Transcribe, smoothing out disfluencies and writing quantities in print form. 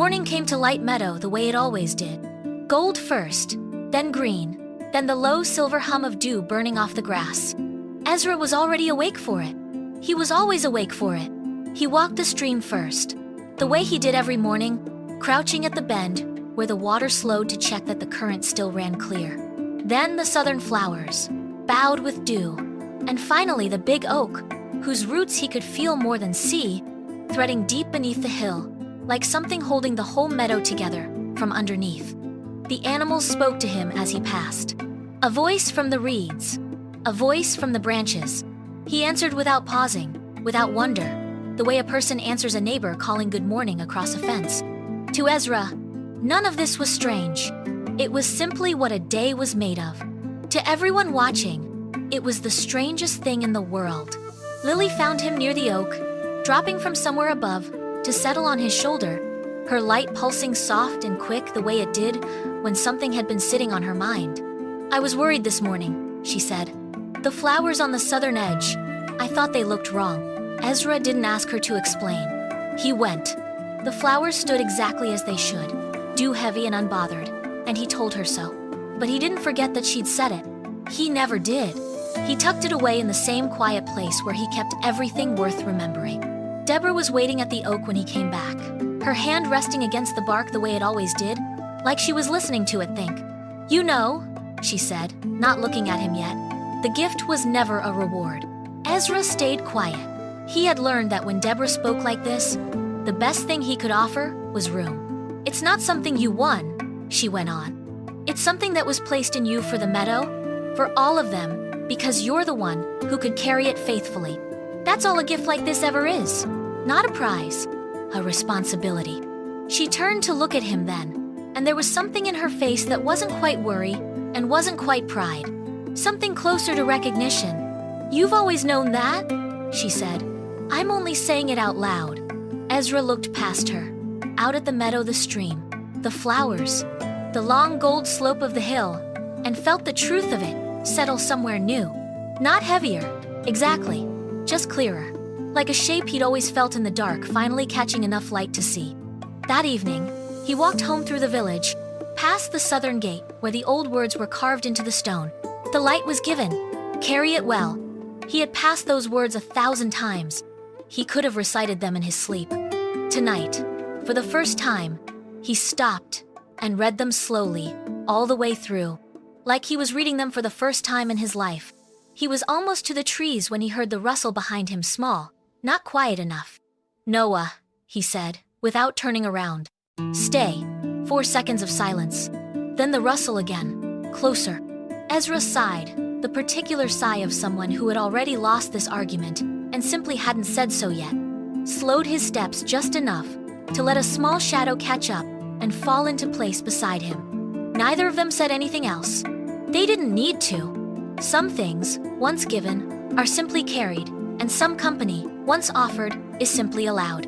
Morning came to Light Meadow the way it always did. Gold first, then green, then the low silver hum of dew burning off the grass. Ezra was already awake for it. He was always awake for it. He walked the stream first, the way he did every morning, crouching at the bend where the water slowed to check that the current still ran clear. Then the southern flowers, bowed with dew, and finally the big oak, whose roots he could feel more than see, threading deep beneath the hill, like something holding the whole meadow together from underneath. The animals spoke to him as he passed. A voice from the reeds, a voice from the branches. He answered without pausing, without wonder, the way a person answers a neighbor calling good morning across a fence. To Ezra, none of this was strange. It was simply what a day was made of. To everyone watching, it was the strangest thing in the world. Lily found him near the oak, dropping from somewhere above to settle on his shoulder, her light pulsing soft and quick the way it did when something had been sitting on her mind. I was worried this morning, she said. The flowers on the southern edge, I thought they looked wrong. Ezra didn't ask her to explain. He went. The flowers stood exactly as they should, dew-heavy and unbothered, and he told her so. But he didn't forget that she'd said it. He never did. He tucked it away in the same quiet place where he kept everything worth remembering. Deborah was waiting at the oak when he came back, her hand resting against the bark the way it always did, like she was listening to it think. You know, she said, not looking at him yet, the gift was never a reward. Ezra stayed quiet. He had learned that when Deborah spoke like this, the best thing he could offer was room. It's not something you won, she went on. It's something that was placed in you for the meadow, for all of them, because you're the one who could carry it faithfully. That's all a gift like this ever is. Not a prize, a responsibility. She turned to look at him then, and there was something in her face that wasn't quite worry and wasn't quite pride. Something closer to recognition. You've always known that, she said. I'm only saying it out loud. Ezra looked past her, out at the meadow, the stream, the flowers, the long gold slope of the hill, and felt the truth of it settle somewhere new. Not heavier, exactly, just clearer, like a shape he'd always felt in the dark finally catching enough light to see. That evening, he walked home through the village, past the southern gate where the old words were carved into the stone. The light was given, carry it well. He had passed those words 1,000 times. He could have recited them in his sleep. Tonight, for the first time, he stopped and read them slowly, all the way through, like he was reading them for the first time in his life. He was almost to the trees when he heard the rustle behind him, small, not quiet enough. Noah, he said, without turning around. Stay. 4 seconds of silence. Then the rustle again, closer. Ezra sighed, the particular sigh of someone who had already lost this argument and simply hadn't said so yet. Slowed his steps just enough to let a small shadow catch up and fall into place beside him. Neither of them said anything else. They didn't need to. Some things, once given, are simply carried, and some company, once offered, is simply allowed.